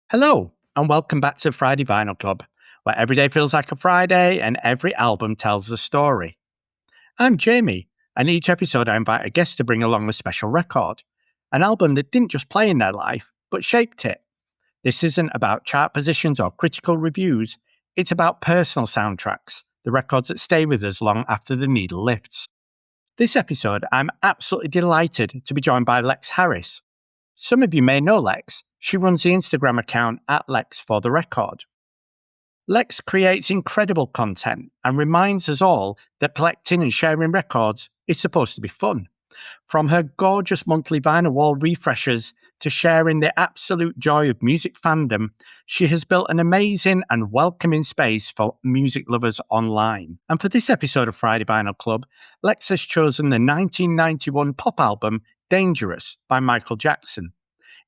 Hello, and welcome back to Friday Vinyl Club, where every day feels like a Friday and every album tells a story. I'm Jamie, and each episode I invite a guest to bring along a special record, an album that didn't just play in their life, but shaped it. This isn't about chart positions or critical reviews, it's about personal soundtracks, the records that stay with us long after the needle lifts. This episode, I'm absolutely delighted to be joined by Lex Harris. Some of you may know Lex. She runs the Instagram account @Lex for the record. Lex creates incredible content and reminds us all that collecting and sharing records is supposed to be fun. From her gorgeous monthly vinyl wall refreshers to sharing the absolute joy of music fandom, she has built an amazing and welcoming space for music lovers online. And for this episode of Friday Vinyl Club, Lex has chosen the 1991 pop album Dangerous by Michael Jackson.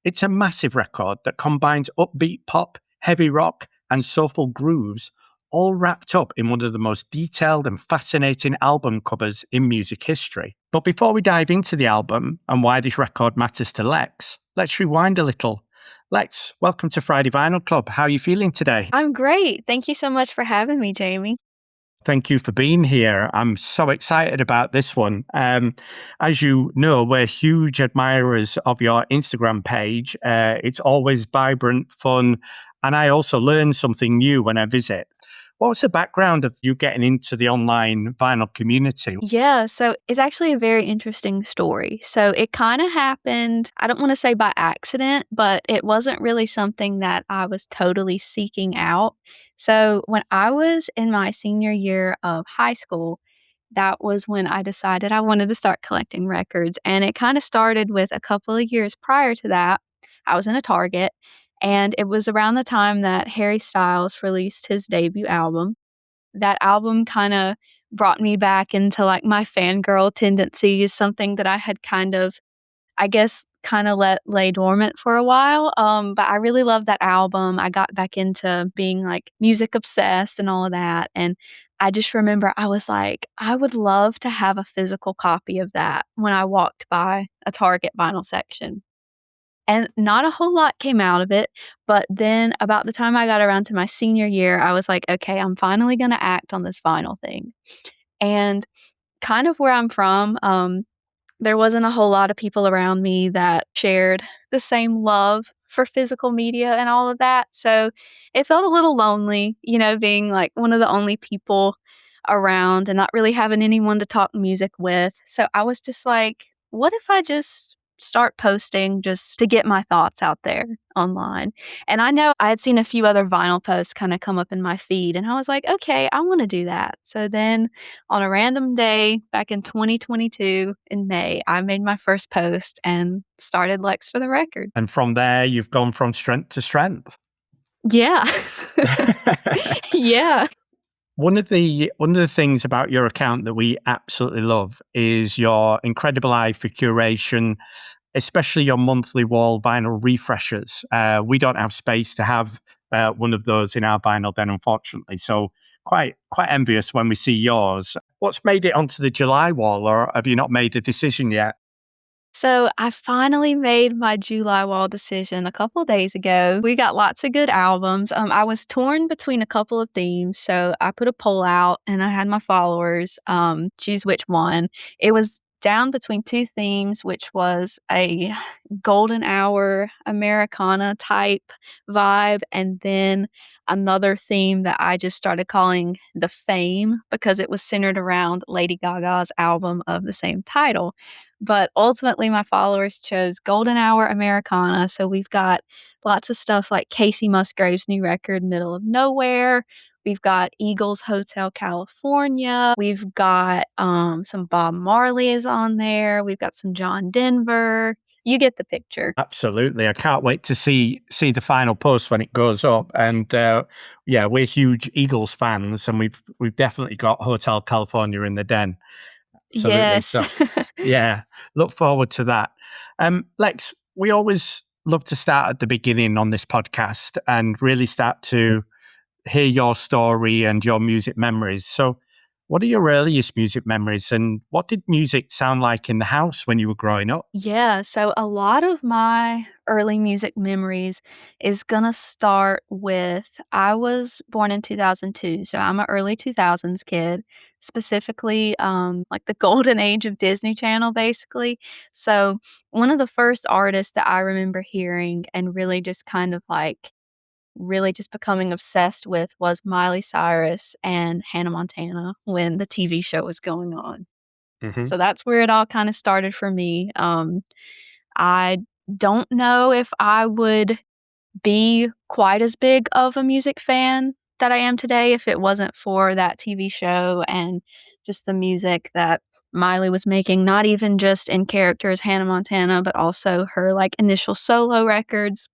It's a massive record that combines upbeat pop, heavy rock, and soulful grooves, all wrapped up in one of the most detailed and fascinating album covers in music history. But before we dive into the album and why this record matters to Lex, let's rewind a little. Lex, welcome to Friday Vinyl Club. How are you feeling today? I'm great. Thank you so much for having me, Jamie. Thank you for being here. I'm so excited about this one. As you know, we're huge admirers of your Instagram page. It's always vibrant, fun, and I also learn something new when I visit. What was the background of you getting into the online vinyl community? Yeah, so it's actually a very interesting story. So it kind of happened, I don't want to say by accident, but it wasn't really something that I was totally seeking out. So when I was in my senior year of high school, that was when I decided I wanted to start collecting records. And it kind of started with a couple of years prior to that. I was in a Target, and it was around the time that Harry Styles released his debut album. That album kind of brought me back into like my fangirl tendencies, something that I had kind of, I guess, kind of let lay dormant for a while. But I really loved that album. I got back into being like music obsessed and all of that. And I just remember I was like, I would love to have a physical copy of that when I walked by a Target vinyl section. And not a whole lot came out of it, but then about the time I got around to my senior year, I was like, "Okay, I'm finally gonna act on this vinyl thing." And kind of where I'm from, there wasn't a whole lot of people around me that shared the same love for physical media and all of that, so it felt a little lonely, being, like, one of the only people around and not really having anyone to talk music with, so I was just like, "What if I just start posting just to get my thoughts out there online?" And I know I had seen a few other vinyl posts kinda come up in my feed, and I was like, "Okay, I wanna do that." So then on a random day back in 2022 in May, I made my first post and started Lex for the record. And from there, you've gone from strength to strength. Yeah. Yeah. One of the things about your account that we absolutely love is your incredible eye for curation, especially your monthly wall vinyl refreshers. We don't have space to have one of those in our vinyl den, unfortunately. So quite envious when we see yours. What's made it onto the July wall, or have you not made a decision yet? So I finally made my July wall decision a couple days ago. We got lots of good albums. I was torn between a couple of themes, so I put a poll out and I had my followers choose which one. It was down between two themes, which was a golden hour Americana type vibe, and then another theme that I just started calling the Fame because it was centered around Lady Gaga's album of the same title. But ultimately, my followers chose Golden Hour Americana. So we've got lots of stuff like Casey Musgrave's new record, Middle of Nowhere. We've got Eagles Hotel California. We've got some Bob Marley is on there. We've got some John Denver. You get the picture. Absolutely, I can't wait to see the final post when it goes up. And yeah, we're huge Eagles fans, and we've definitely got Hotel California in the den. Absolutely. Yes. So yeah, look forward to that. Lex, we always love to start at the beginning on this podcast and really start to hear your story and your music memories. So What are your earliest music memories, and what did music sound like in the house when you were growing up? Yeah, so a lot of my early music memories is gonna start with I was born in 2002, so I'm a early 2000s kid, specifically, like the golden age of Disney Channel, basically. So, one of the first artists that I remember hearing and really just kind of like really just becoming obsessed with was Miley Cyrus and Hannah Montana when the TV show was going on. Hmm. So that's where it all kinda started for me. I don't know if I would be quite as big of a music fan that I am today if it wasn't for that TV show and just the music that Miley was making, not even just in character as Hannah Montana, but also her, like, initial solo records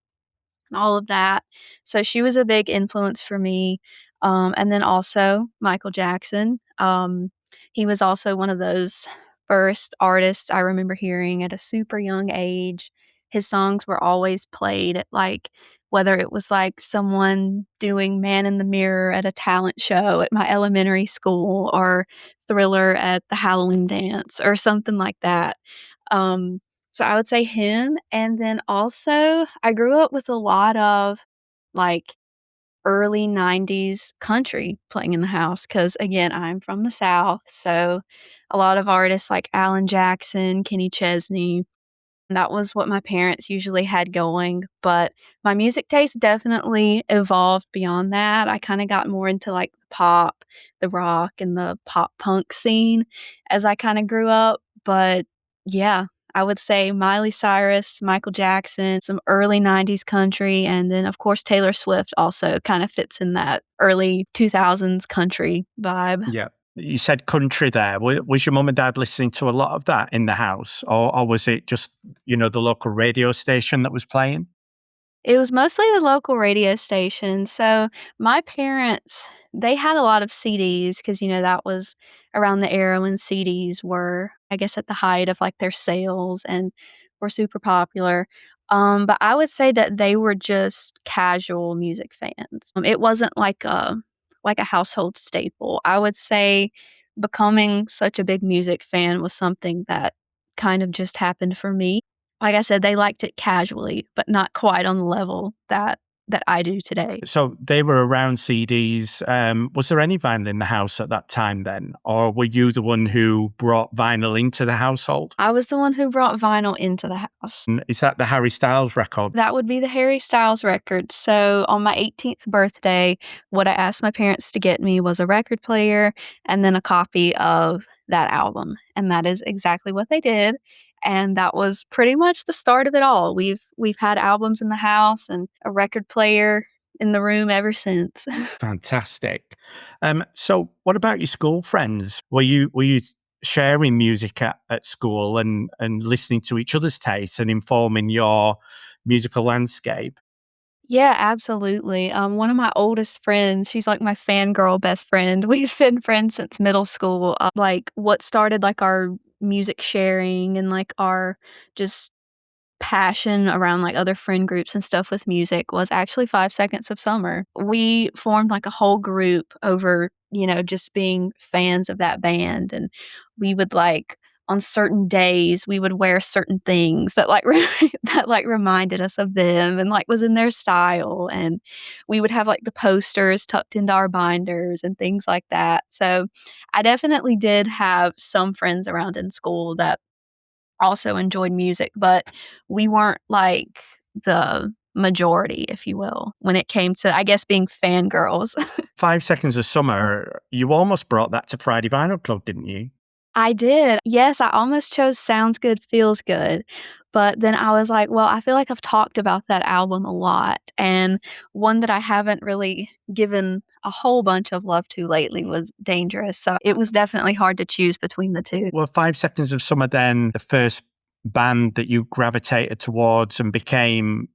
and all of that. So she was a big influence for me. And then also Michael Jackson. He was also one of those first artists I remember hearing at a super young age. His songs were always played at like whether it was like someone doing Man in the Mirror at a talent show at my elementary school or Thriller at the Halloween dance or something like that. Um, so I would say him, and then also I grew up with a lot of, like, early '90s country playing in the house. Because again, I'm from the South, so a lot of artists like Alan Jackson, Kenny Chesney, that was what my parents usually had going, but my music taste definitely evolved beyond that. I kinda got more into, like, the pop, the rock, and the pop punk scene as I kinda grew up, but yeah, I would say Miley Cyrus, Michael Jackson, some early '90s country, and then, of course, Taylor Swift also kinda fits in that early 2000s country vibe. Yeah. You said country there. Was your mum and dad listening to a lot of that in the house, or was it just, the local radio station that was playing? It was mostly the local radio station. So my parents, they had a lot of CDs because, that was around the era when CDs were, I guess, at the height of like their sales and were super popular. But I would say that they were just casual music fans. It wasn't like a household staple. I would say becoming such a big music fan was something that kind of just happened for me. Like I said, they liked it casually, but not quite on the level that I do today. So they were around CDs. Was there any vinyl in the house at that time then? Or were you the one who brought vinyl into the household? I was the one who brought vinyl into the house. And is that the Harry Styles record? That would be the Harry Styles record. So on my 18th birthday, what I asked my parents to get me was a record player and then a copy of that album. And that is exactly what they did. And that was pretty much the start of it all. We've had albums in the house and a record player in the room ever since. Fantastic. So what about your school friends? Were you sharing music at school and listening to each other's tastes and informing your musical landscape? Yeah, absolutely. One of my oldest friends, she's like my fangirl best friend. We've been friends since middle school. Like what started like our music sharing and like our just passion around, like, other friend groups and stuff with music was actually 5 Seconds of Summer. We formed, like, a whole group over, just being fans of that band, and we would, like on certain days, we would wear certain things that, like, that, like, reminded us of them and, like, was in their style, and we would have, like, the posters tucked into our binders and things like that. So, I definitely did have some friends around in school that also enjoyed music, but we weren't like the majority, if you will, when it came to, I guess, being fangirls. 5 Seconds of Summer, you almost brought that to Friday Vinyl Club, didn't you? I did. Yes, I almost chose Sounds Good, Feels Good, but then I was like, well, I feel like I've talked about that album a lot, and one that I haven't really given a whole bunch of love to lately was Dangerous, so it was definitely hard to choose between the 2. Were 5 Seconds of Summer then the first band that you gravitated towards and became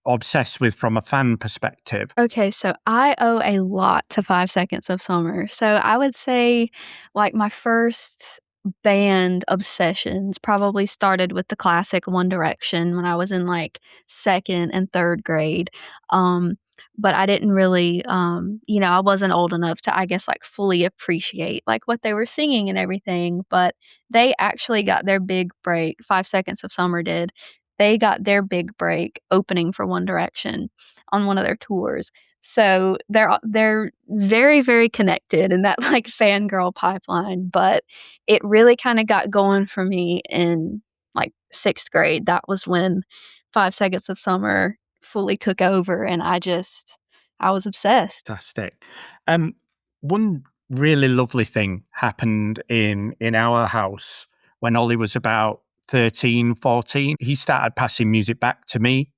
obsessed with from a fan perspective? Okay, so I owe a lot to 5 Seconds of Summer. So I would say, like, my first band obsessions probably started with the classic One Direction when I was in, like, 2nd and 3rd grade. but I didn't really, I wasn't old enough to, I guess, like, fully appreciate, like, what they were singing and everything, but they actually got their big break. 5 Seconds of Summer did. They got their big break opening for One Direction on one of their tours. So they're very, very connected in that, like, fangirl pipeline, but it really kinda got going for me in, like, 6th grade. That was when 5 Seconds of Summer fully took over, and I was obsessed. Fantastic. One really lovely thing happened in our house when Ollie was about 13, 14. He started passing music back to me.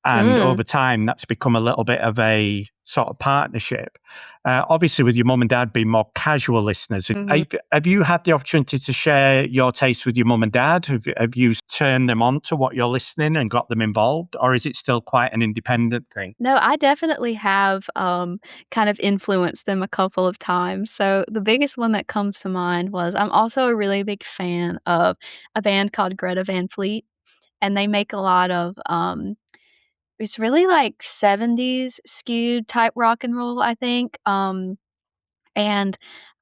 And Mm. over time, that's become a little bit of a sort of partnership. Obviously, with your mum and dad being more casual listeners, Mhm. have you had the opportunity to share your taste with your mum and dad? Have you turned them on to what you're listening and got them involved? Or is it still quite an independent thing? No, I definitely have, kind of influenced them a couple of times. So, the biggest one that comes to mind was I'm also a really big fan of a band called Greta Van Fleet, and they make a lot of, it's really like 70s skewed type rock and roll, I think, and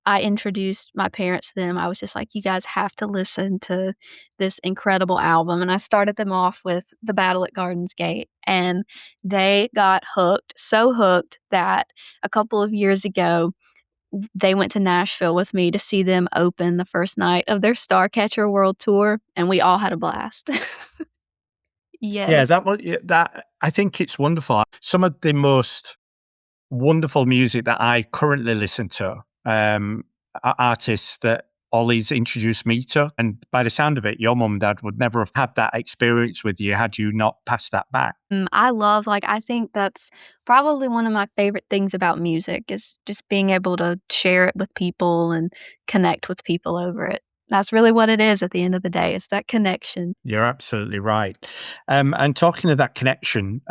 I introduced my parents to them. I was just like, "You guys have to listen to this incredible album," and I started them off with The Battle at Gardens Gate, and they got hooked, so hooked that a couple of years ago, they went to Nashville with me to see them open the first night of their Starcatcher World Tour, and we all had a blast. Yeah, Yes. that was that. I think it's wonderful. Some of the most wonderful music that I currently listen to, are artists that Ollie's introduced me to. And by the sound of it, your mum and dad would never have had that experience with you had you not passed that back. I love like, I think that's probably one of my favorite things about music is just being able to share it with people and connect with people over it. That's really what it is at the end of the day, it's that connection. You're absolutely right. And talking of that connection,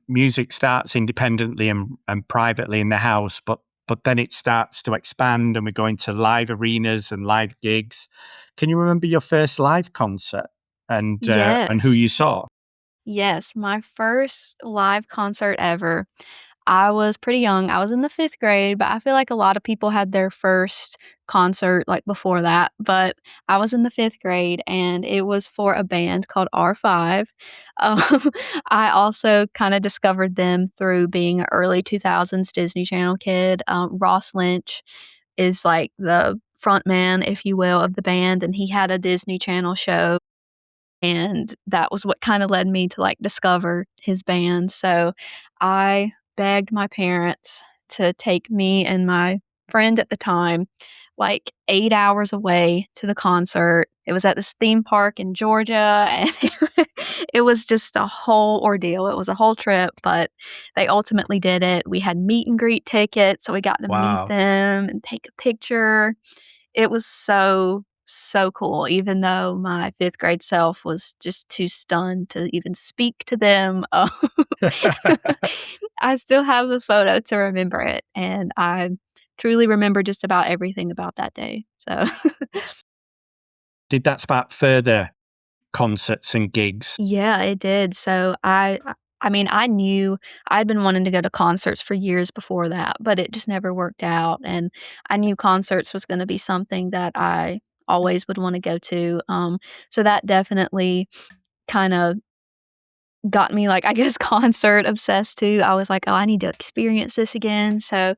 music starts independently and privately in the house, but then it starts to expand and we go into live arenas and live gigs. Can you remember your first live concert and who Yes. you saw? Yes, my first live concert ever. I was pretty young. I was in the 5th grade, but I feel like a lot of people had their first concert, like, before that, but I was in the 5th grade, and it was for a band called R5. Um, I also kinda discovered them through being an early 2000s Disney Channel kid. Ross Lynch is, like, the front man, if you will, of the band, and he had a Disney Channel show, and that was what kinda led me to, like, discover his band, so I begged my parents to take me and my friend at the time, like, 8 hours away to the concert. It was at this theme park in Georgia, and it was just a whole ordeal. It was a whole trip, but they ultimately did it. We had meet and greet tickets, so we got to meet Wow. them and take a picture. It was so, so cool, even though my 5th grade self was just too stunned to even speak to them. I still have the photo to remember it, and I truly remember just about everything about that day, so Did that spark further concerts and gigs? yeah, it did. So I mean, I knew I'd been wanting to go to concerts for years before that, but it just never worked out, and I knew concerts was gonna be something that I always would wanna go to, so that definitely kinda got me, like, I guess, concert obsessed too. I was like, "Oh, I need to experience this again." So,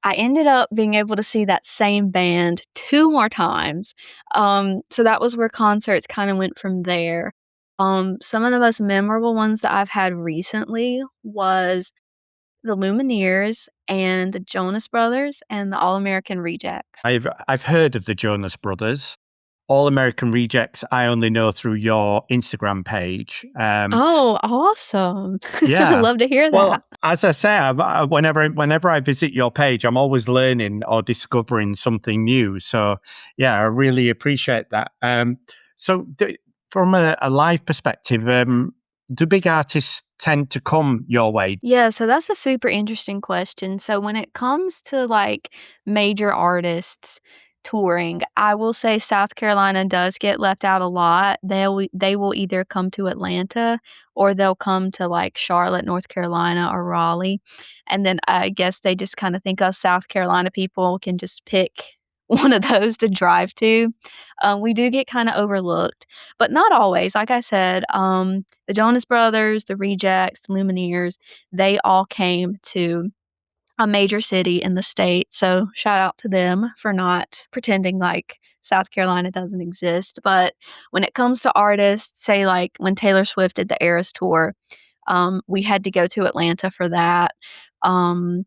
I ended up being able to see that same band 2 more times. So that was where concerts kinda went from there. Some of the most memorable ones that I've had recently was the Lumineers and the Jonas Brothers and the All American Rejects. I've heard of the Jonas Brothers. All American Rejects, I only know through your Instagram page. Oh, awesome. Yeah. Love to hear Well, that. as I say, whenever I visit your page, I'm always learning or discovering something new. So, yeah, I really appreciate that. So, from a live perspective, do big artists tend to come your way? Yeah, so that's a super interesting question. So when it comes to like major artists, touring. I will say South Carolina does get left out a lot. They will either come to Atlanta or they'll come to, like, Charlotte, North Carolina, or Raleigh, and then I guess they just kinda think us South Carolina people can just pick one of those to drive to. We do get kinda overlooked, but not always. Like I said, the Jonas Brothers, the Rejects, the Lumineers, they all came to a major city in the state, so shout out to them for not pretending like South Carolina doesn't exist. But when it comes to artists, say, like, when Taylor Swift did the Eras Tour, we had to go to Atlanta for that. Um,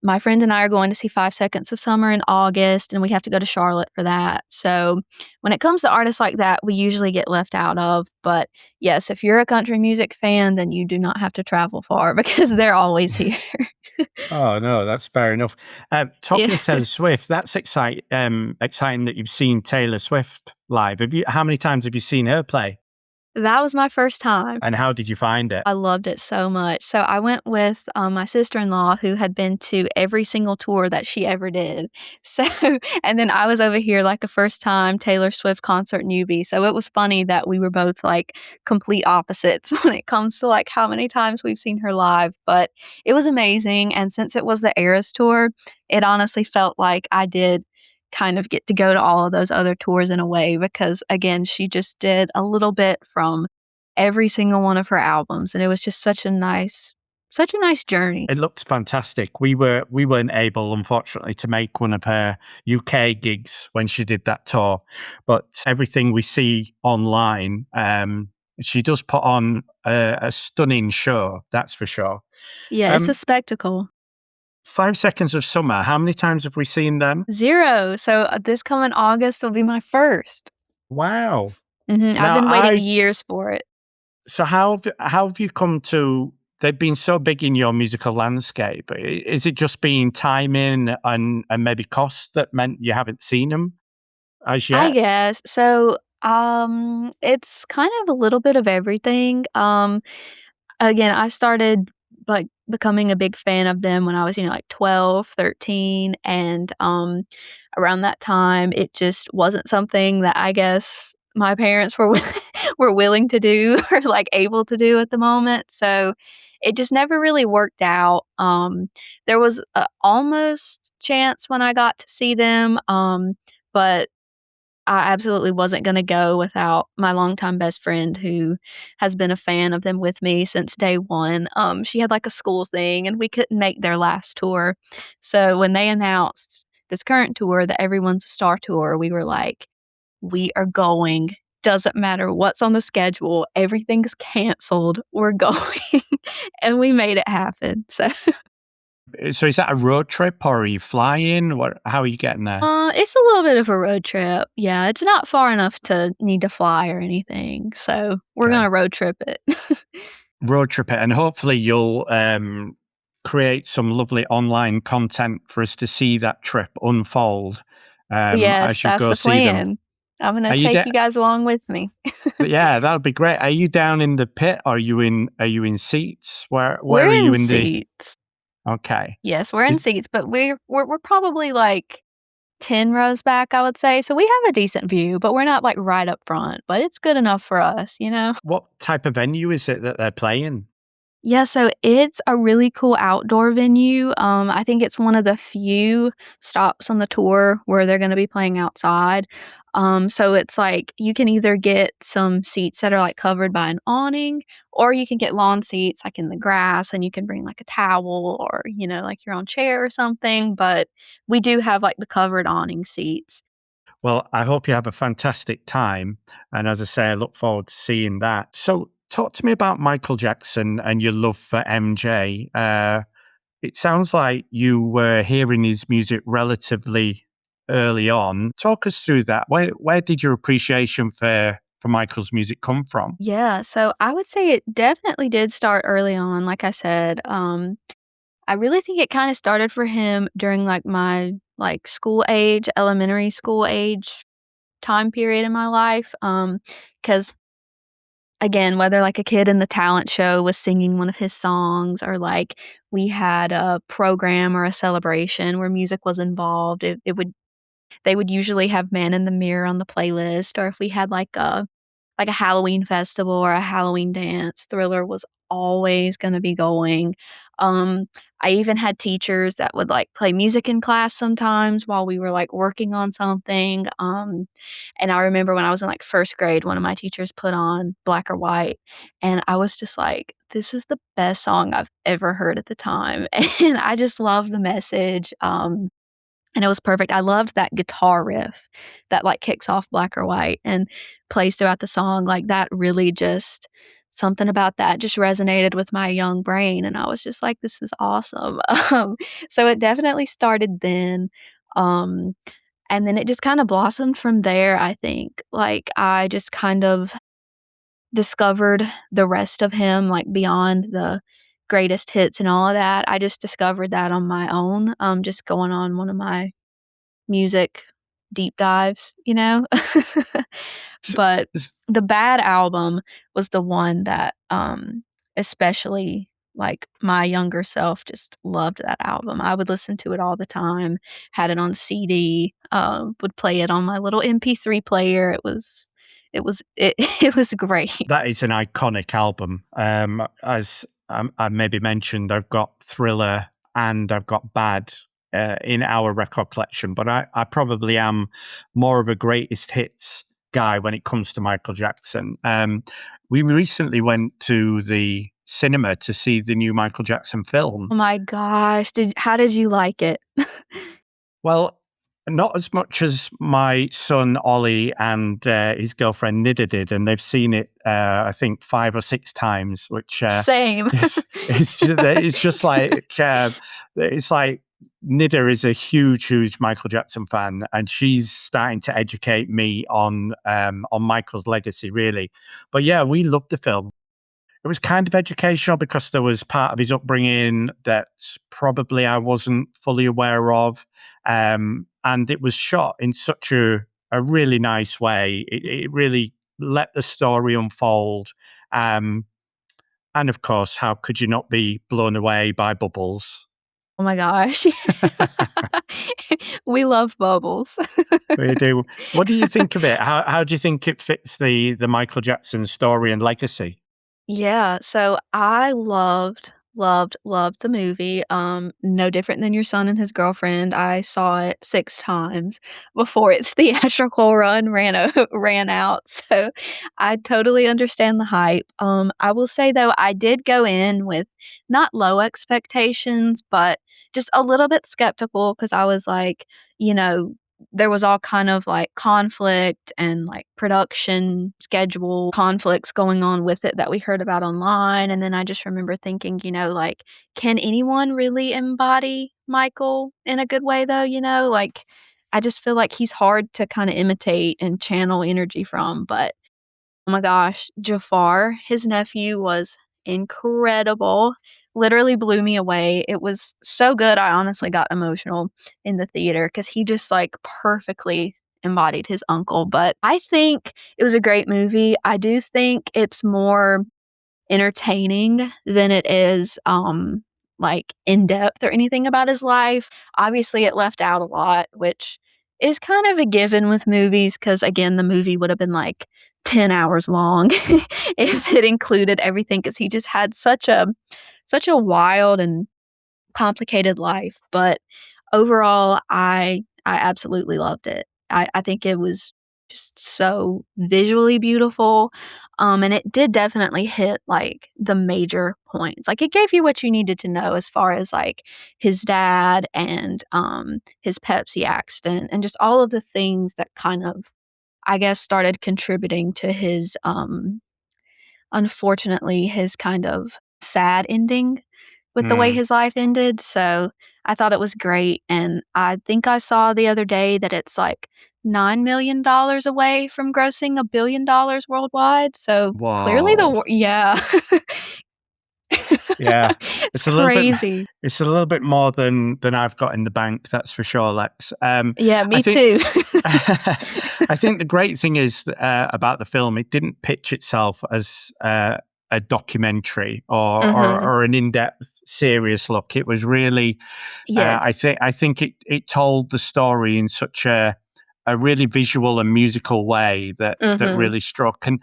my friend and I are going to see 5 Seconds of Summer in August, and we have to go to Charlotte for that. So, when it comes to artists like that, we usually get left out of, but yes, if you're a country music fan, then you do not have to travel far because they're always here. Oh, no, that's fair enough. Yeah. Talking of Taylor Swift, that's exciting that you've seen Taylor Swift live. How many times have you seen her play, That was my first time. and how did you find it? I loved it so much. So I went with, my sister-in-law who had been to every single tour that she ever did. So and then I was over here like a first-time Taylor Swift concert newbie, so it was funny that we were both, like, complete opposites when it comes to, like, how many times we've seen her live, but it was amazing, and since it was the Eras Tour, it honestly felt like I did kind of get to go to all of those other tours in a way because, again, she just did a little bit from every single one of her albums, and it was just such a nice journey. It looked fantastic. We weren't able, unfortunately, to make one of her UK gigs when she did that tour, but everything we see online, she does put on a stunning show, that's for sure. Yeah, it's a Um, spectacle. 5 Seconds of Summer, how many times have we seen them? 0, so, this coming August will be my first. Wow. I've Now been waiting years for it. So how have you come to they've been so big in your musical landscape? Is it just been timing and maybe cost that meant you haven't seen them as I yet? guess. So, it's kind of a little bit of everything. Again, I started, like, becoming a big fan of them when I was, like, 12, 13, and, around that time, it just wasn't something that I guess my parents were were willing to do or, like, able to do at the moment, so it just never really worked out. There was a almost chance when I got to see them, but I absolutely wasn't gonna go without my longtime best friend who has been a fan of them with me since day one. She had, like, a school thing, and we couldn't make their last tour. So when they announced this current tour, the Everyone's a Star tour, we were like, "We are going. Doesn't matter what's on the schedule. Everything's canceled. We're going." And we made it happen. So So is that a road trip or are you flying? How are you getting there? It's a little bit of a road trip. Yeah, it's not far enough to need to fly or anything, so we're Okay. gonna road trip it. Road trip it, and hopefully you'll create some lovely online content for us to see that trip unfold Yes, as you that's go the see them. plan. I'm gonna Are you take da- you guys along with me. Yeah, that would be great. Are you down in the pit? Are you in seats? Where We're are you in in the seats. Okay. Yes, we're in Is seats, but we're probably, like, 10 rows back, I would say, so we have a decent view, but we're not, like, right up front, but it's good enough for us, you know? What type of venue is it that they're playing? Yeah, so it's a really cool outdoor venue. I think it's one of the few stops on the tour where they're gonna be playing outside. So it's like you can either get some seats that are, like, covered by an awning, or you can get lawn seats, like, in the grass, and you can bring, like, a towel or, like, your own chair or something, but we do have, like, the covered awning seats. Well, I hope you have a fantastic time. And as I say, I look forward to seeing that. So, talk to me about Michael Jackson and your love for MJ. It sounds like you were hearing his music relatively early on. Talk us through that. Where did your appreciation for Michael's music come from? Yeah, so I would say it definitely did start early on, like I said. I really think it kinda started for him during, like, my, like, school age, elementary school age time period in my life, because again, whether, like, a kid in the talent show was singing one of his songs or, like, we had a program or a celebration where music was involved, it would They would usually have Man in the Mirror on the playlist, or if we had like a Halloween festival or a Halloween dance, Thriller was always gonna be going. Um, I even had teachers that would, like, play music in class sometimes while we were, like, working on something, and I remember when I was in, like, 1st grade, one of my teachers put on Black or White, and I was just like, "This is the best song I've ever heard at the time," and I just love the message, and it was perfect. I loved that guitar riff that, like, kicks off Black or White and plays throughout the song, like, that really just something about that just resonated with my young brain, and I was just like, "This is awesome." So it definitely started then, um, and then it just kinda blossomed from there, I think. Like, I just kind of discovered the rest of him, like, beyond the greatest hits and all of that. I just discovered that on my own, just going on one of my music deep dives, you know? S- But s- the Bad album was the one that, especially, like, my younger self just loved that album. I would listen to it all the time, had it on CD, would play it on my little MP3 player. It it was great. That is an iconic album. As I maybe mentioned, I've got Thriller and I've got Bad in our record collection, but I probably am more of a greatest hits guy when it comes to Michael Jackson. We recently went to the cinema to see the new Michael Jackson film. Oh my gosh, did how did you like it? Well, not as much as my son Ollie and his girlfriend Nida did, and they've seen it, I think, 5 or 6 times, which Same. it's just like it's like Nida is a huge Michael Jackson fan, and she's starting to educate me on Michael's legacy, really. But yeah, we loved the film. It was kind of educational because there was part of his upbringing that probably I wasn't fully aware of. And it was shot in such a really nice way. It really let the story unfold. Um, and of course, how could you not be blown away by Bubbles? Oh my gosh. We love bubbles. We do. What do you think of it? How do you think it fits the Michael Jackson story and legacy? Yeah, so I loved the movie, no different than your son and his girlfriend. I saw it 6 times before its theatrical run ran out, so I totally understand the hype. I will say, though, I did go in with not low expectations, but just a little bit skeptical because I was like, you know, there was all kind of, like, conflict and, like, production schedule conflicts going on with it that we heard about online, and then I just remember thinking, like, "Can anyone really embody Michael in a good way, though?" Like, I just feel like he's hard to kinda imitate and channel energy from, but oh my gosh, Jafar, his nephew, was incredible, literally blew me away. It was so good, I honestly got emotional in the theater because he just, like, perfectly embodied his uncle, but I think it was a great movie. I do think it's more entertaining than it is, like, in-depth or anything about his life. Obviously, it left out a lot, which is kind of a given with movies because again, the movie would have been, like, 10 hours long if it included everything because he just had such a wild and complicated life, but overall, I absolutely loved it. I think it was just so visually beautiful, and it did definitely hit, like, the major points. Like, it gave you what you needed to know as far as, like, his dad and, his Pepsi accident and just all of the things that kind of, I guess, started contributing to his, unfortunately, his kind of sad ending with the way Mm, his life ended, so I thought it was great, and I think I saw the other day that it's, like, $9 million away from grossing $1 billion worldwide, so clearly the whoa. wor yeah. Yeah, It's it's a little bit crazy. it's a little bit more than I've got in the bank, that's for sure, Lex. Yeah, I me think too. I think the great thing is about the film, it didn't pitch itself as a documentary or Mhm. or an in-depth serious look. It was really Yes. I think it told the story in such a really visual and musical way that Mhm. really struck. And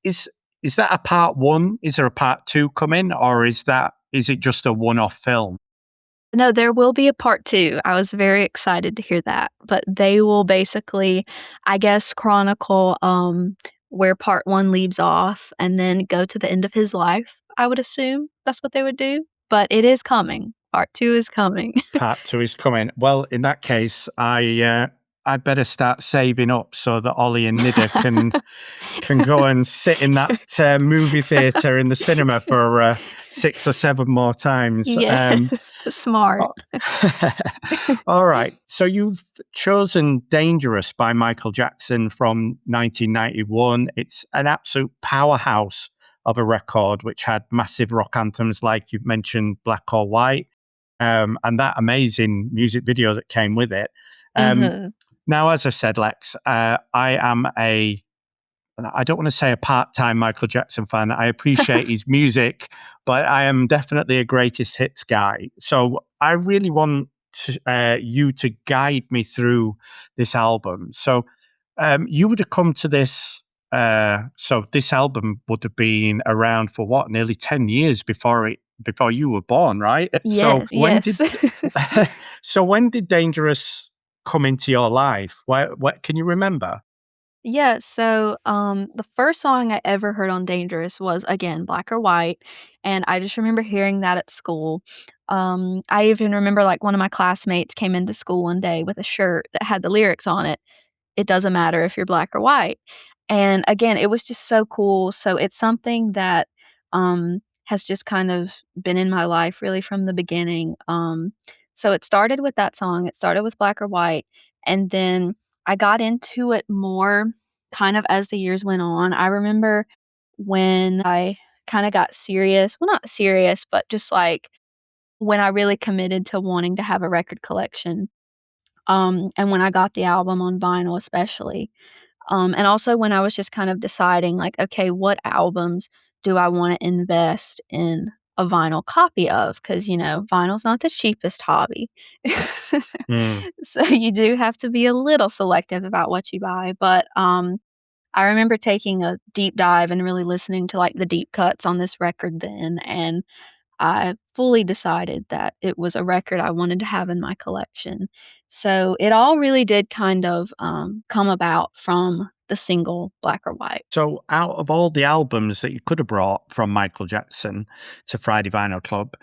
is is that a part one? Is there a part two coming, or is it just a one-off film? No, there will be a part 2. I was very excited to hear that, but they will basically, I guess, chronicle, where part 1 leaves off and then go to the end of his life, I would assume that's what they would do, but it is coming. Part 2 is coming. Part two is coming. Well, in that case, I better start saving up so that Ollie and Nida can go and sit in that movie theater in the cinema for 6 or 7 more times. Yes, smart. Oh, all right. So you've chosen Dangerous by Michael Jackson from 1991. It's an absolute powerhouse of a record, which had massive rock anthems like you've mentioned, Black or White, and that amazing music video that came with it. Um, Mhm. Now, as I said, Lex, I don't want to say a part-time Michael Jackson fan. I appreciate his music, but I am definitely a greatest hits guy. So I really want you to guide me through this album. So you would have come to this. So this album would have been around for what, nearly 10 years before you were born, right? So Yes, yes. so when did Dangerous come into your life? What can you remember? Yeah, so, the first song I ever heard on Dangerous was, again, Black or White, and I just remember hearing that at school. I even remember, like, one of my classmates came into school one day with a shirt that had the lyrics on it, "It doesn't matter if you're black or white." And, again, it was just so cool, so it's something that, has just kind of been in my life really from the beginning. So it started with that song, it started with Black or White, and then I got into it more kind of as the years went on. I remember when I kinda got serious, well, not serious, but just, like, when I really committed to wanting to have a record collection, and when I got the album on vinyl especially. And also when I was just kind of deciding, like, okay, what albums do I wanna invest in a vinyl copy of? Because vinyl's not the cheapest hobby. Mm. So you do have to be a little selective about what you buy, but, I remember taking a deep dive and really listening to, like, the deep cuts on this record then, and I fully decided that it was a record I wanted to have in my collection. So it all really did kind of, come about from the single Black or White. So, out of all the albums that you could have brought from Michael Jackson to Friday Vinyl Club,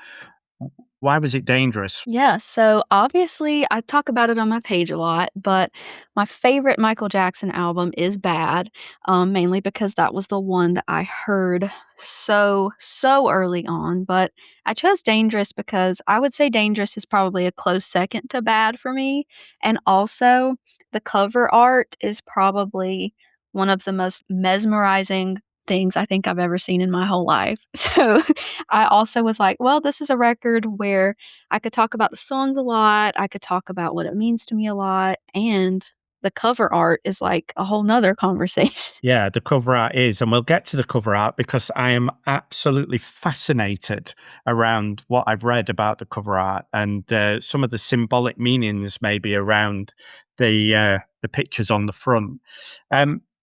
why was it Dangerous? Yeah, so obviously I talk about it on my page a lot, but my favorite Michael Jackson album is Bad, mainly because that was the one that I heard so early on. But I chose Dangerous because I would say Dangerous is probably a close second to Bad for me. And also, the cover art is probably one of the most mesmerizing things I think I've ever seen in my whole life. So I also was like, well, this is a record where I could talk about the songs a lot, I could talk about what it means to me a lot, and the cover art is like a whole nother conversation. Yeah, the cover art is, and we'll get to the cover art because I am absolutely fascinated around what I've read about the cover art and some of the symbolic meanings maybe around the pictures on the front.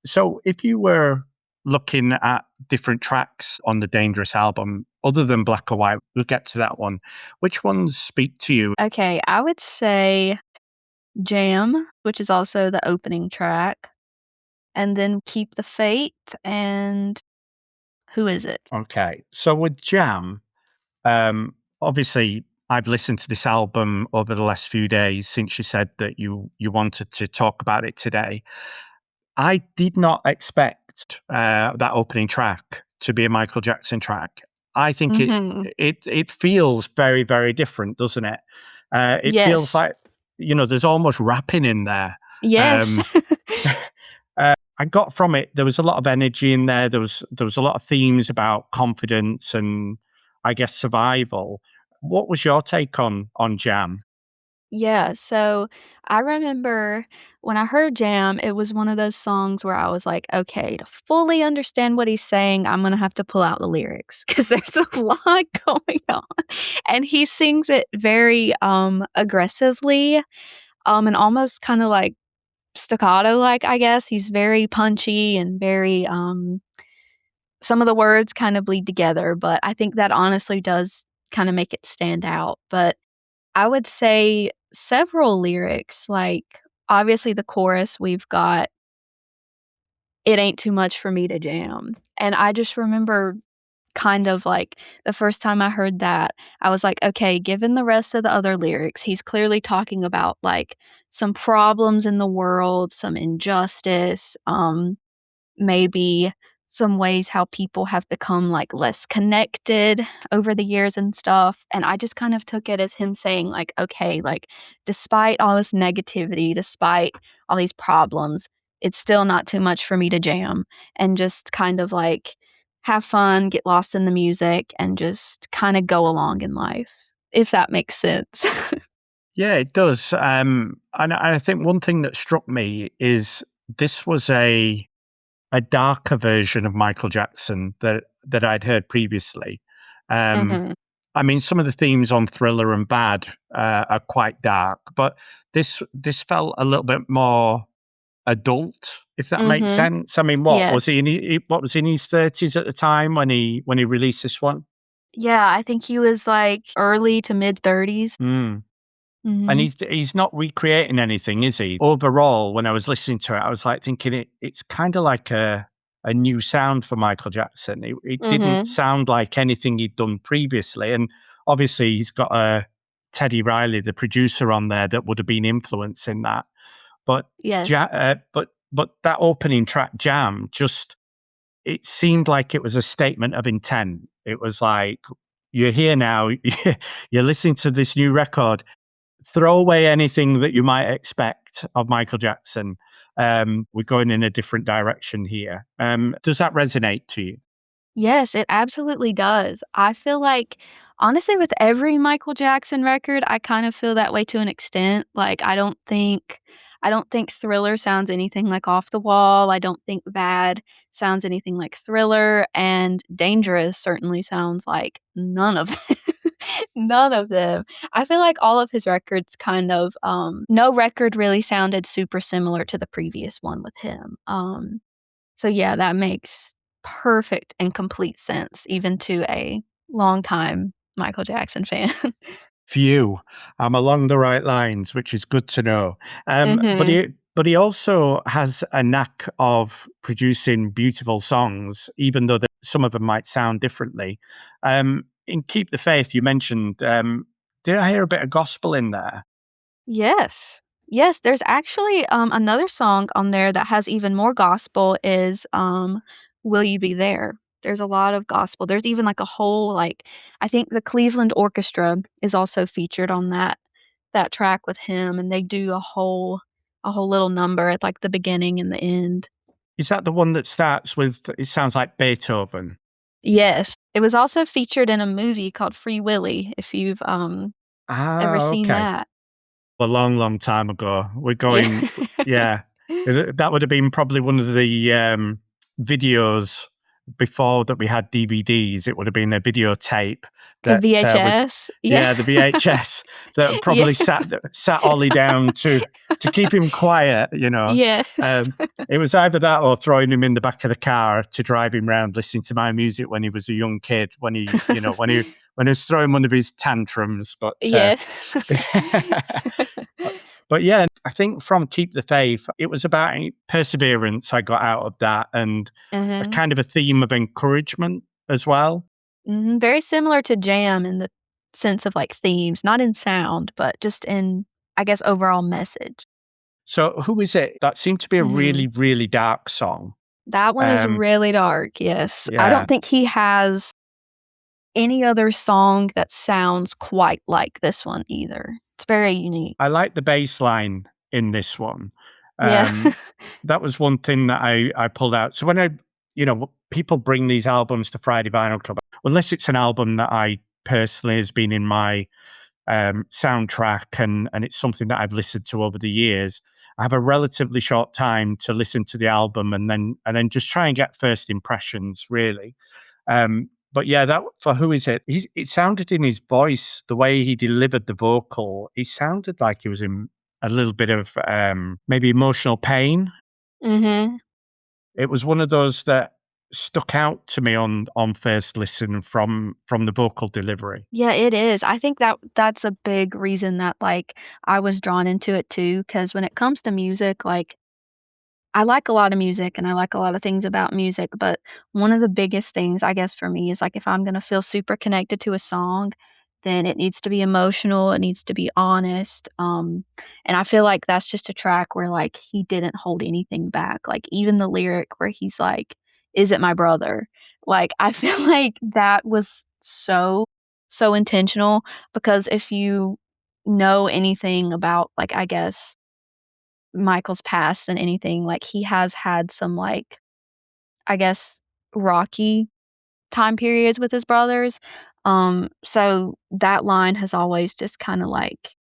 So, if you were looking at different tracks on the Dangerous album, other than Black or White, we'll get to that one. Which ones speak to you? Okay, I would say Jam, which is also the opening track, and then Keep the Faith, and who is it? Okay, so with Jam, obviously, I've listened to this album over the last few days since you said that you wanted to talk about it today. I did not expect that opening track to be a Michael Jackson track. I think Mhm. it feels very very different, doesn't it? It feels Yes. like there's almost rapping in there. Yes. Um, I got from it there was a lot of energy in there. There was a lot of themes about confidence and I guess survival. What was your take on Jam? Yeah, so I remember when I heard Jam, it was one of those songs where I was like, "Okay, to fully understand what he's saying, I'm gonna have to pull out the lyrics because there's a lot going on." And he sings it very, aggressively, and almost kinda like staccato-like, I guess. He's very punchy and very, some of the words kind of bleed together, but I think that honestly does kinda make it stand out. But I would say several lyrics, like, obviously the chorus, we've got, "It ain't too much for me to jam," and I just remember kind of, like, the first time I heard that, I was like, "Okay, given the rest of the other lyrics, he's clearly talking about, like, some problems in the world, some injustice, maybe some ways how people have become, like, less connected over the years and stuff, and I just kind of took it as him saying, like, "Okay, like, despite all this negativity, despite all these problems, it's still not too much for me to jam," and just kind of, like, have fun, get lost in the music, and just kinda go along in life, if that makes sense. Yeah, it does. And I think one thing that struck me is this was a darker version of Michael Jackson that I'd heard previously. Um, Mhm. I mean, some of the themes on Thriller and Bad are quite dark, but this felt a little bit more adult, if that makes Mhm. sense. I mean, Yes. what was he in his 30s at the time when he released this one? Yeah, I think he was, like, early to mid-30s. Mm. And Mhm. he's not recreating anything, is he? Overall, when I was listening to it, I was like thinking it's kind of like a new sound for Michael Jackson. It didn't Mhm. sound like anything he'd done previously, and obviously he's got a Teddy Riley, the producer, on there that would have been influencing that. But Yes. but that opening track, Jam, just it seemed like it was a statement of intent. It was like, you're here now, you're listening to this new record, throw away anything that you might expect of Michael Jackson. We're going in a different direction here. Does that resonate to you? Yes, it absolutely does. I feel like, honestly, with every Michael Jackson record, I kind of feel that way to an extent. Like, I don't think Thriller sounds anything like Off the Wall. I don't think Bad sounds anything like Thriller, and Dangerous certainly sounds like none of none of them. I feel like all of his records kind of, no record really sounded super similar to the previous one with him. So yeah, that makes perfect and complete sense even to a longtime Michael Jackson fan. Few. I'm along the right lines, which is good to know. Mhm. But he also has a knack of producing beautiful songs, even though some of them might sound differently. In Keep the Faith, you mentioned. Did I hear a bit of gospel in there? Yes. Yes, there's actually, another song on there that has even more gospel is, "Will You Be There?" There's a lot of gospel. There's even, like, a whole, like, I think the Cleveland Orchestra is also featured on that track with him, and they do a whole little number at, like, the beginning and the end. Is that the one that starts with? It sounds like Beethoven. Yes. It was also featured in a movie called Free Willy, if you've, ever Ah, seen okay. that. A long, long time ago. We're Yeah. going, yeah. That would have been probably one of the videos before that we had DVDs. It would have been a videotape The that VHS. Yeah. yeah, the VHS that Yeah. probably sat Ollie down to keep him quiet. Yes. Um, it was either that or throwing him in the back of the car to drive him around listening to my music when he was a young kid. When he was throwing one of his tantrums, but. Yeah. But yeah, I think from Keep the Faith, it was about perseverance I got out of that, and a Mhm. kind of a theme of encouragement as well. Mhm, very similar to Jam in the sense of, like, themes, not in sound, but just in, I guess, overall message. So who is it? That seemed to be a really, Mhm. really dark song. That one is Um, really dark, yes. I don't yeah, think he has any other song that sounds quite like this one either. It's very unique. I like the bass line in this one. Yeah. Um, that was one thing that I pulled out. So people bring these albums to Friday Vinyl Club, unless it's an album that I personally has been in my soundtrack, and it's something that I've listened to over the years. I have a relatively short time to listen to the album and then just try and get first impressions, really. But yeah, that for Who Is It? It sounded in his voice, the way he delivered the vocal. He sounded like he was in a little bit of maybe emotional pain. Mm-hmm. It was one of those that stuck out to me on first listen from the vocal delivery. Yeah, it is. I think that's a big reason that, like, I was drawn into it too. Because when it comes to music, like, I like a lot of music and I like a lot of things about music, but one of the biggest things, I guess, for me is, like, if I'm gonna feel super connected to a song, then it needs to be emotional, it needs to be honest, and I feel like that's just a track where, like, he didn't hold anything back, like, even the lyric where he's like, "Is it my brother?" Like, I feel like that was so intentional because if you know anything about, like, I guess Michael's past and anything, like, he has had some, like, I guess, rocky time periods with his brothers, so that line has always just kinda, like,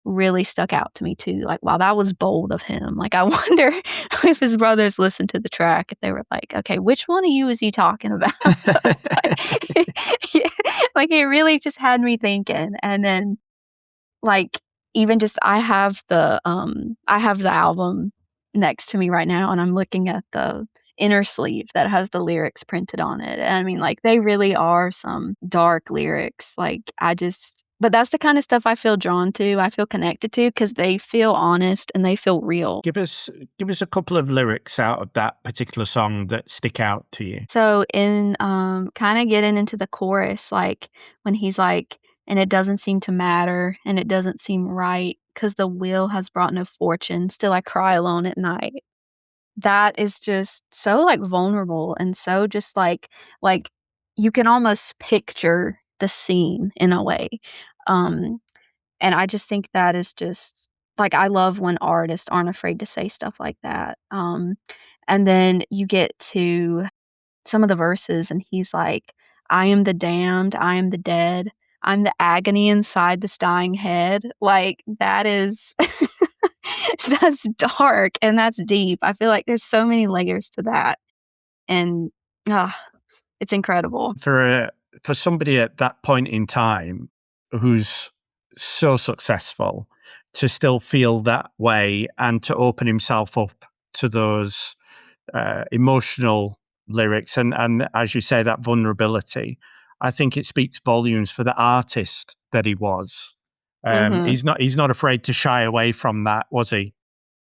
really stuck out to me too, like, wow, that was bold of him, like, I wonder if his brothers listened to the track, if they were like, "Okay, which one of you is he talking about?" Like, yeah, like, it really just had me thinking, and then like, even just I have the album next to me right now, and I'm looking at the inner sleeve that has the lyrics printed on it, and I mean, like, they really are some dark lyrics, like, I just but that's the kinda stuff I feel drawn to, I feel connected to because they feel honest and they feel real. Give us a couple of lyrics out of that particular song that stick out to you. So in, kinda getting into the chorus, like, when he's like, "And it doesn't seem to matter, and it doesn't seem right, 'cause the wheel has brought no fortune, still I cry alone at night." That is just so, like, vulnerable and so just like, you can almost picture the scene in a way, um, and I just think that is just like, I love when artists aren't afraid to say stuff like that, and then you get to some of the verses and he's like, "I am the damned, I am the dead, I'm the agony inside this dying head." Like, that is that's dark and that's deep. I feel like there's so many layers to that, and, ah, it's incredible. For somebody at that point in time who's so successful to still feel that way and to open himself up to those emotional lyrics and as you say, that vulnerability, I think it speaks volumes for the artist that he was. Mhm. He's not afraid to shy away from that, was he?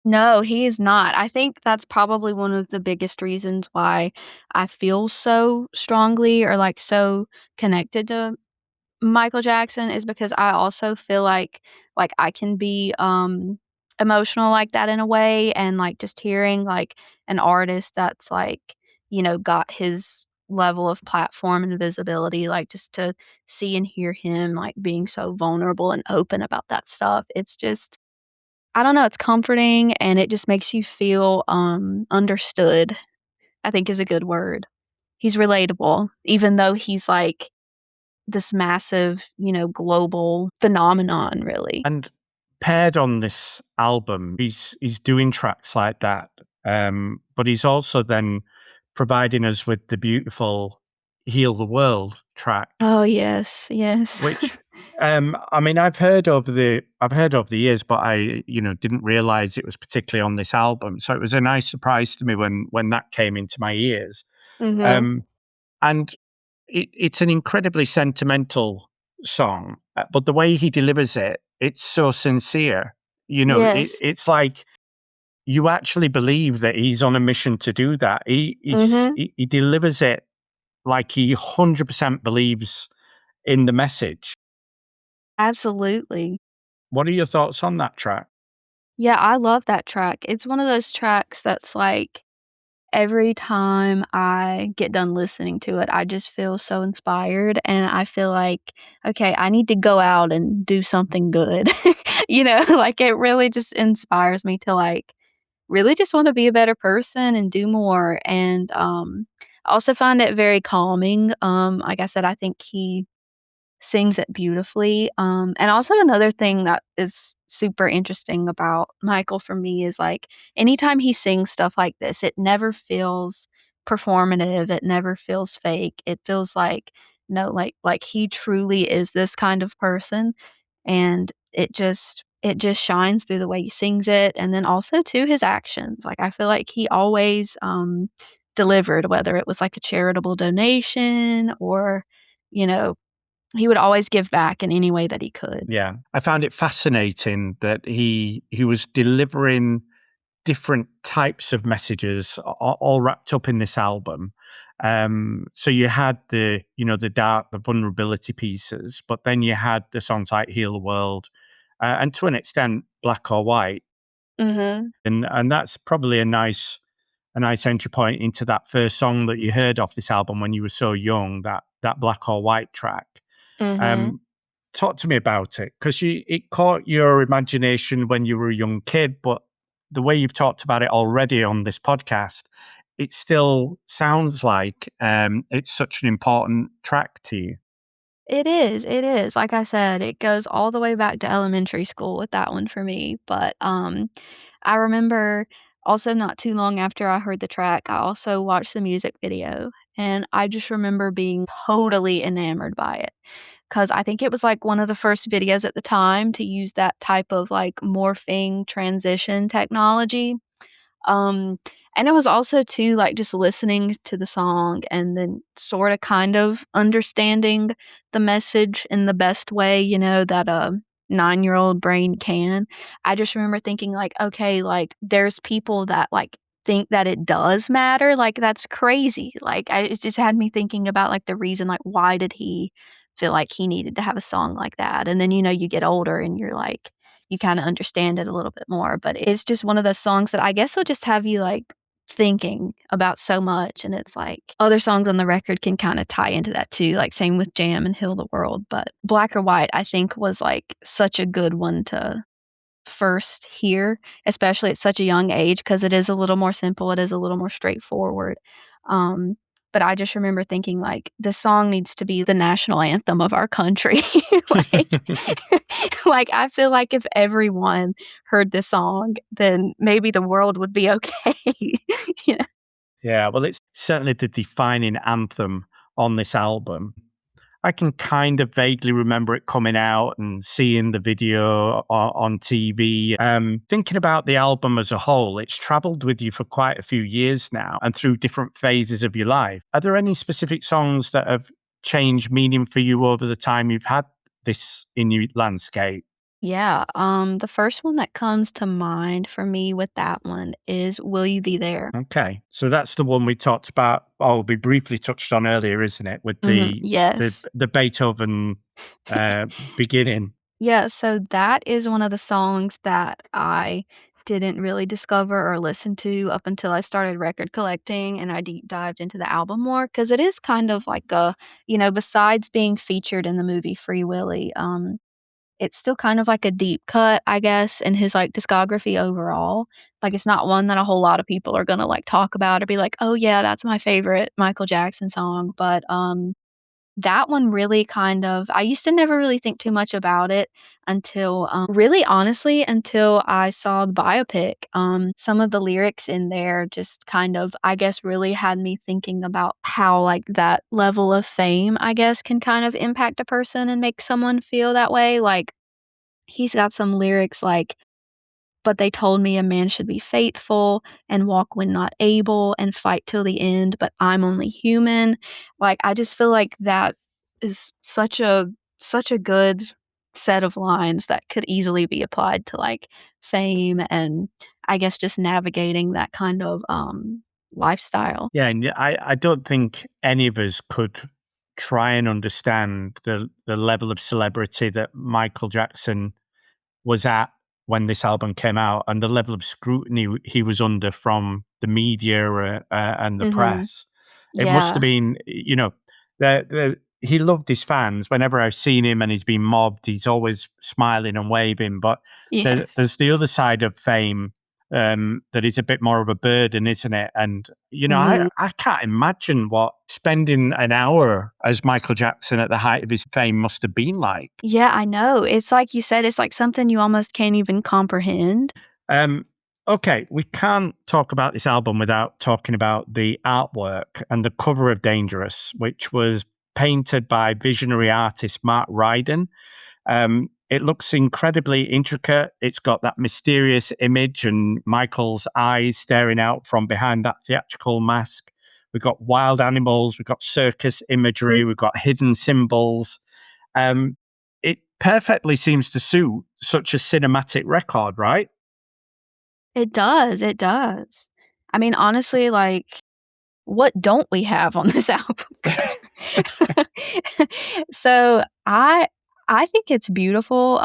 No, he is not. I think that's probably one of the biggest reasons why I feel so strongly or, like, so connected to Michael Jackson is because I also feel like, I can be, emotional like that in a way, and, like, just hearing, like, an artist that's, like, got his level of platform and visibility, like, just to see and hear him, like, being so vulnerable and open about that stuff, it's just I don't know, it's comforting, and it just makes you feel, understood, I think is a good word. He's relatable, even though he's, like, this massive, global phenomenon, really. And paired on this album, he's doing tracks like that, but he's also then providing us with the beautiful "Heal the World" track, Oh, yes, yes. which I mean I've heard over the years, but I didn't realize it was particularly on this album. So it was a nice surprise to me when that came into my ears. Mhm. Um, and it's an incredibly sentimental song, but the way he delivers it, it's so sincere. Yes. It's like you actually believe that he's on a mission to do that. Mhm. He delivers it like he 100% believes in the message. Absolutely. What are your thoughts on that track? Yeah, I love that track. It's one of those tracks that's, like, every time I get done listening to it, I just feel so inspired, and I feel like, "Okay, I need to go out and do something good." Like, it really just inspires me to, like, really just wanna be a better person and do more, and, I also find it very calming, like I said, I think he sings it beautifully. And also another thing that is super interesting about Michael for me is like anytime he sings stuff like this, it never feels performative. It never feels fake. It feels like no, like he truly is this kind of person, and it just shines through the way he sings it, and then also to his actions. Like I feel like he always delivered, whether it was like a charitable donation or you know he would always give back in any way that he could. Yeah. I found it fascinating that he was delivering different types of messages all wrapped up in this album. So you had the dark, the vulnerability pieces, but then you had the songs like Heal the World, and to an extent, Black or White. Mhm. And that's probably a nice entry point into that first song that you heard off this album when you were so young, that Black or White track. Mhm. Um, Talk to me about it, because it caught your imagination when you were a young kid, but the way you've talked about it already on this podcast, it still sounds like it's such an important track to you. It is. Like I said, it goes all the way back to elementary school with that one for me, but, I remember also not too long after I heard the track, I also watched the music video, and I just remember being totally enamored by it, because I think it was, like, one of the first videos at the time to use that type of, like, morphing transition technology. Um, and it was also too, like, just listening to the song and then sorta kind of understanding the message in the best way, that a nine-year-old brain can. I just remember thinking, like, "Okay, like, there's people that, like, think that it does matter, like, that's crazy." Like, it just had me thinking about, like, the reason, like, why did he feel like he needed to have a song like that? And then, you get older and you're like you kinda understand it a little bit more, but it's just one of those songs that I guess will just have you, like, thinking about so much, and it's like other songs on the record can kinda tie into that too, like, same with Jam and Heal the World, but Black or White, I think, was, like, such a good one to first hear, especially at such a young age, because it is a little more simple, it is a little more straightforward. Um, but I just remember thinking, like, "This song needs to be the national anthem of our country." Like like, I feel like if everyone heard this song, then maybe the world would be okay. You know? Yeah, well, it's certainly the defining anthem on this album. I can kind of vaguely remember it coming out and seeing the video on TV. Thinking about the album as a whole, it's traveled with you for quite a few years now and through different phases of your life. Are there any specific songs that have changed meaning for you over the time you've had this in your landscape? Yeah, the first one that comes to mind for me with that one is "Will You Be There?" Okay, so that's the one we talked about, or we briefly touched on earlier, isn't it? With Mhm, the yes. the Beethoven uh, beginning. Yeah, so that is one of the songs that I didn't really discover or listen to up until I started record collecting and I deep dived into the album more because it is kind of like besides being featured in the movie Free Willy, it's still kind of like a deep cut, I guess, in his like discography overall. Like it's not one that a whole lot of people are gonna like talk about or be like, "Oh yeah, that's my favorite Michael Jackson song." But that one really kind of I used to never really think too much about it until, really honestly, until I saw the biopic. Some of the lyrics in there just kind of, I guess, really had me thinking about how, like, that level of fame, I guess, can kind of impact a person and make someone feel that way. Like, he's got some lyrics like, but they told me a man should be faithful and walk when not able and fight till the end, but I'm only human. Like, I just feel like that is such a good set of lines that could easily be applied to, like, fame and I guess just navigating that kind of, lifestyle. Yeah, and I don't think any of us could try and understand the level of celebrity that Michael Jackson was at when this album came out, and the level of scrutiny he was under from the media and the Mhm. press. It must have Yeah. been, he loved his fans. Whenever I've seen him and he's been mobbed, he's always smiling and waving. But Yes. there's the other side of fame that is a bit more of a burden, isn't it? And, Mhm. I can't imagine what spending an hour as Michael Jackson at the height of his fame must have been like. Yeah, I know. It's like you said, it's like something you almost can't even comprehend. Um, okay, we can't talk about this album without talking about the artwork and the cover of Dangerous, which was painted by visionary artist Mark Ryden. It looks incredibly intricate. It's got that mysterious image and Michael's eyes staring out from behind that theatrical mask. We've got wild animals, we've got circus imagery, we've got hidden symbols. Um, it perfectly seems to suit such a cinematic record, right? It does, it does. I mean, honestly, like, what don't we have on this album cover? So, I think it's beautiful.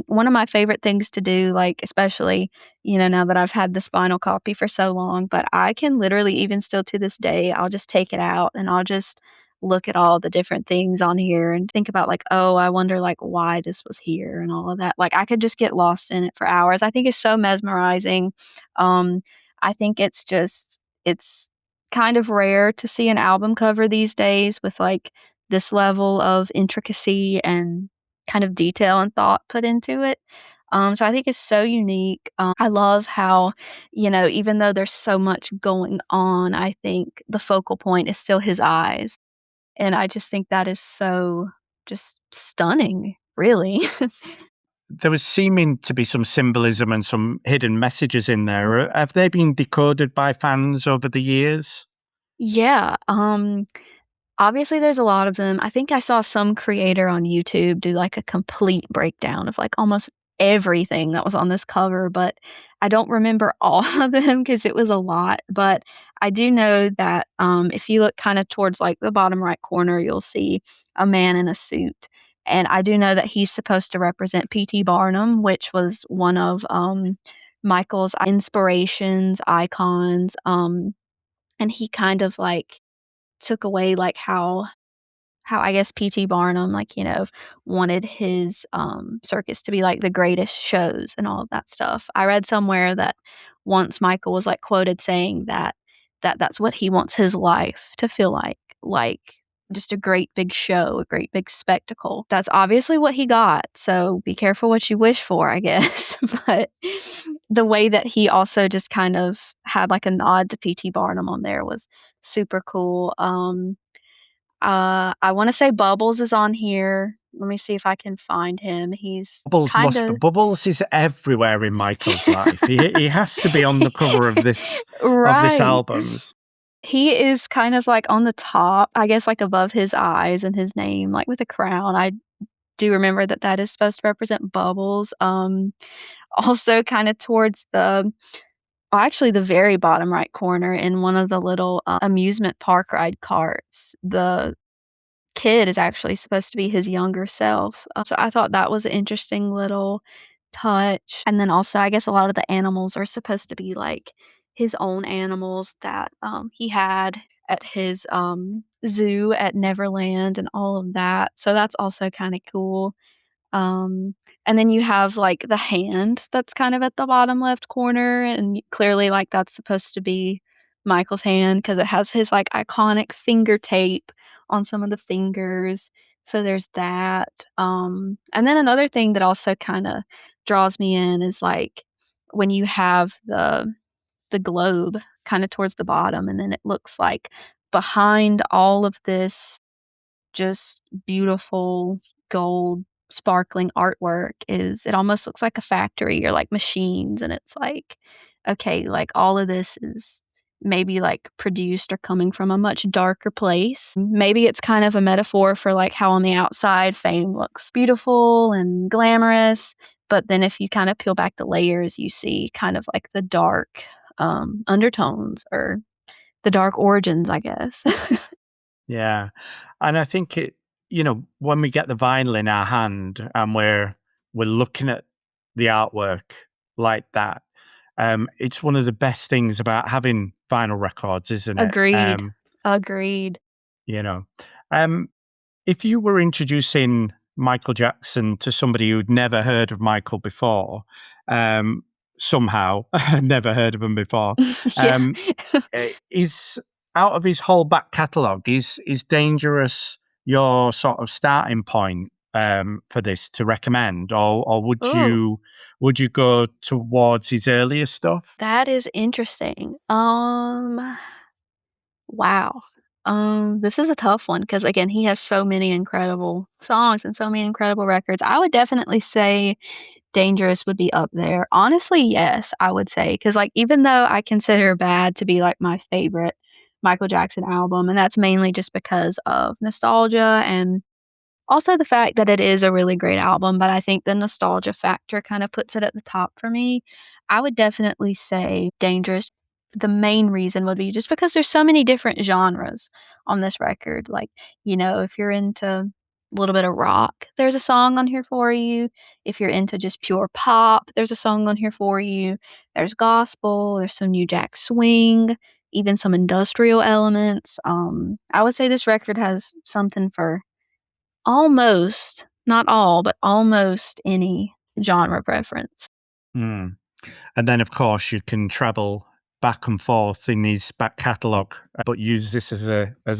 One of my favorite things to do, like, especially, now that I've had this vinyl copy for so long, but I can literally even still to this day, I'll just take it out and I'll just look at all the different things on here and think about, like, "Oh, I wonder, like, why this was here," and all of that. Like, I could just get lost in it for hours. I think it's so mesmerizing. Um, I think it's kind of rare to see an album cover these days with, like, this level of intricacy and kind of detail and thought put into it. So I think it's so unique. I love how, even though there's so much going on, I think the focal point is still his eyes, and I just think that is so just stunning, really. There was seeming to be some symbolism and some hidden messages in there. Have they been decoded by fans over the years? Yeah, obviously, there's a lot of them. I think I saw some creator on YouTube do, like, a complete breakdown of, like, almost everything that was on this cover, but I don't remember all of them because it was a lot, but I do know that, if you look kinda towards, like, the bottom right corner, you'll see a man in a suit, and I do know that he's supposed to represent P.T. Barnum, which was one of, Michael's inspirations, icons, and he kind of, like, took away, like, how I guess P.T. Barnum, like, wanted his, circus to be, like, the greatest shows and all of that stuff. I read somewhere that once Michael was, like, quoted saying that's what he wants his life to feel like just a great big show, a great big spectacle. That's obviously what he got, so be careful what you wish for, I guess, but the way that he also just kind of had, like, a nod to P.T. Barnum on there was super cool. I wanna say Bubbles is on here. Let me see if I can find him. He's kind of Bubbles is everywhere in Michael's life. He has to be on the cover of this Right. album. He is kind of, like, on the top, I guess, like, above his eyes and his name, like, with a crown. I do remember that that is supposed to represent Bubbles. Also kinda towards actually, the very bottom right corner in one of the little, amusement park ride carts, the kid is actually supposed to be his younger self. So I thought that was an interesting little touch. And then also, I guess a lot of the animals are supposed to be like his own animals that he had at his zoo at Neverland and all of that. So that's also kind of cool. Um, and then you have, like, the hand that's kind of at the bottom left corner, and clearly, like, that's supposed to be Michael's hand because it has his, like, iconic finger tape on some of the fingers, so there's that. And then another thing that also kinda draws me in is, like, when you have the globe kinda towards the bottom, and then it looks like behind all of this just beautiful gold sparkling artwork is it almost looks like a factory or like machines, and it's like, okay, like all of this is maybe like produced or coming from a much darker place. Maybe it's kind of a metaphor for like how on the outside fame looks beautiful and glamorous, but then if you kind of peel back the layers, you see kind of like the dark undertones or the dark origins, I guess. Yeah. And I think when we get the vinyl in our hand and we're looking at the artwork like that, it's one of the best things about having vinyl records, isn't it? Agreed. Agreed. You know. Um, if you were introducing Michael Jackson to somebody who'd never heard of Michael before, um, somehow. Never heard of him before. Yeah. Um, is out of his whole back catalogue, is Dangerous your sort of starting point for this to recommend, or Ooh, would you go towards his earlier stuff? that is interesting. Wow. This is a tough one because again, he has so many incredible songs and so many incredible records. I would definitely say Dangerous would be up there. Honestly, yes, I would say because like, even though I consider Bad to be, like, my favorite Michael Jackson album, and that's mainly just because of nostalgia and also the fact that it is a really great album, but I think the nostalgia factor kind of puts it at the top for me. I would definitely say Dangerous. The main reason would be just because there's so many different genres on this record. Like, if you're into a little bit of rock, there's a song on here for you. If you're into just pure pop, there's a song on here for you. There's gospel, there's some New Jack Swing, even some industrial elements. I would say this record has something for almost, not all, but almost any genre preference. Mm. And then, of course, you can travel back and forth in his back catalogue, but use this as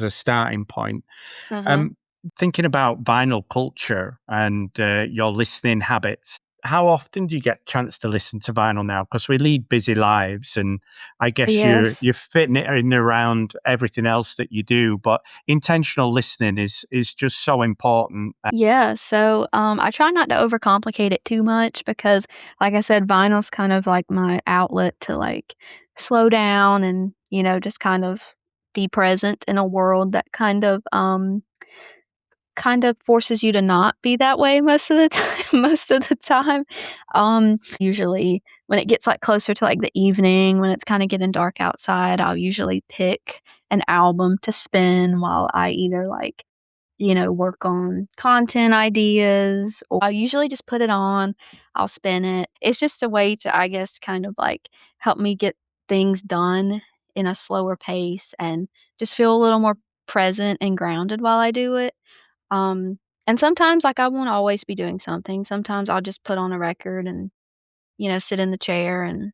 a starting point. Mhm. Um, Thinking about vinyl culture and your listening habits, how often do you get a chance to listen to vinyl now? Because we lead busy lives, and I guess Yes. you're fitting it in around everything else that you do. But intentional listening is just so important. Yeah, so, I try not to overcomplicate it too much because, like I said, vinyl's kind of like my outlet to, like, slow down and, just kind of be present in a world that kind of forces you to not be that way most of the time most of the time. Usually when it gets, like, closer to, like, the evening, when it's kinda getting dark outside, I'll usually pick an album to spin while I either, like, work on content ideas, or I'll usually just put it on, I'll spin it. It's just a way to, I guess, kind of, like, help me get things done in a slower pace and just feel a little more present and grounded while I do it. Um, and sometimes, like, I won't always be doing something. Sometimes I'll just put on a record and, sit in the chair and,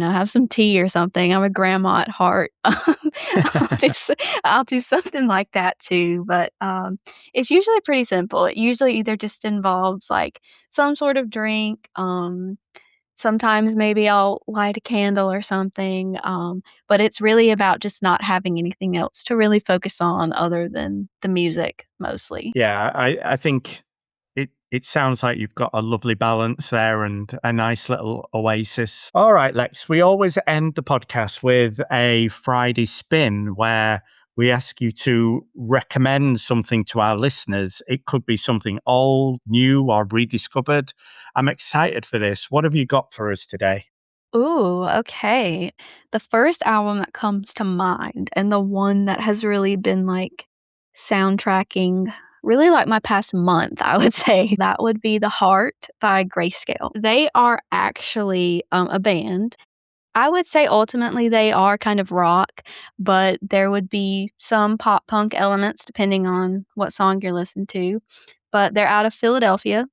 have some tea or something. I'm a grandma at heart. I'll do something like that too, but, it's usually pretty simple. It usually either just involves, like, some sort of drink, sometimes maybe I'll light a candle or something, but it's really about just not having anything else to really focus on other than the music mostly. Yeah, I think it sounds like you've got a lovely balance there and a nice little oasis. All right, Lex, we always end the podcast with a Friday spin where we ask you to recommend something to our listeners. It could be something old, new, or rediscovered. I'm excited for this. What have you got for us today? Ooh, okay. The first album that comes to mind, and the one that has really been, like, soundtracking really, like, my past month, I would say, that would be The Heart by Grayscale. They are actually, a band. I would say ultimately they are kind of rock, but there would be some pop punk elements depending on what song you're listening to. But they're out of Philadelphia,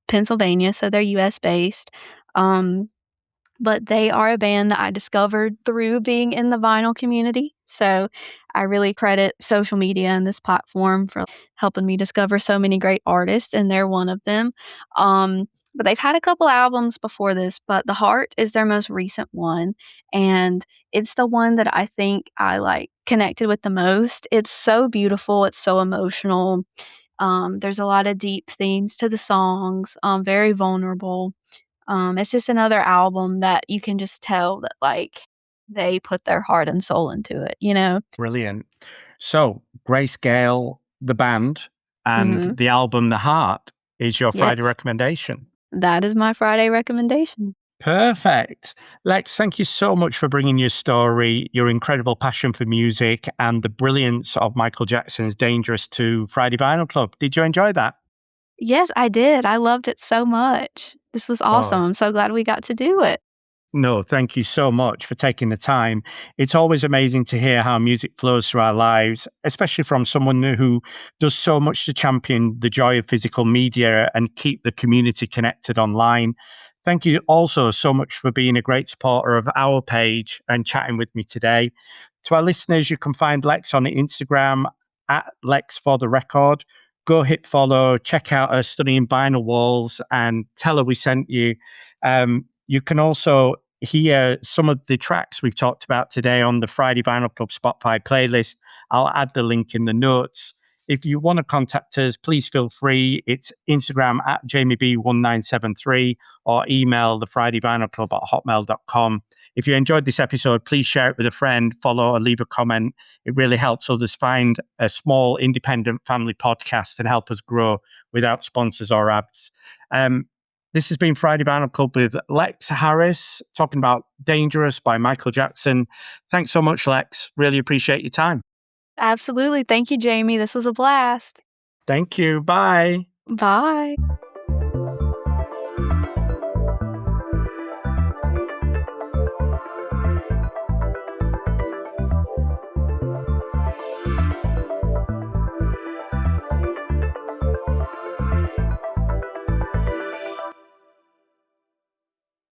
Pennsylvania, so they're US based. Um, but they are a band that I discovered through being in the vinyl community. So I really credit social media and this platform for helping me discover so many great artists, and they're one of them. But they've had a couple albums before this, but The Heart is their most recent one, and it's the one that I think I, like, connected with the most. It's so beautiful, it's so emotional. There's a lot of deep themes to the songs, very vulnerable. It's just another album that you can just tell that, like, they put their heart and soul into it, you know? Brilliant. So, Grayscale, the band, and Mhm. the album The Heart is your Friday Yes. recommendation. That is my Friday recommendation. Perfect. Lex, thank you so much for bringing your story, your incredible passion for music, and the brilliance of Michael Jackson's Dangerous to Friday Vinyl Club. Did you enjoy that? Yes, I did. I loved it so much. This was Oh, awesome. I'm so glad we got to do it. No, thank you so much for taking the time. It's always amazing to hear how music flows through our lives, especially from someone who does so much to champion the joy of physical media and keep the community connected online. Thank you also so much for being a great supporter of our page and chatting with me today. To our listeners, you can find Lex on Instagram at Lex for the record. Go hit follow, check out her stunning vinyl walls, and tell her we sent you. You can also hear some of the tracks we've talked about today on the Friday Vinyl Club Spotify playlist. I'll add the link in the notes. If you want to contact us, please feel free. It's Instagram at JamieB1973 or email the Friday Vinyl Club at hotmail.com. If you enjoyed this episode, please share it with a friend, follow, or leave a comment. It really helps others find a small independent family podcast and help us grow without sponsors or ads. This has been Friday Vinyl Club with Lex Harris, talking about Dangerous by Michael Jackson. Thanks so much, Lex. Really appreciate your time. Absolutely. Thank you, Jamie. This was a blast. Thank you. Bye. Bye.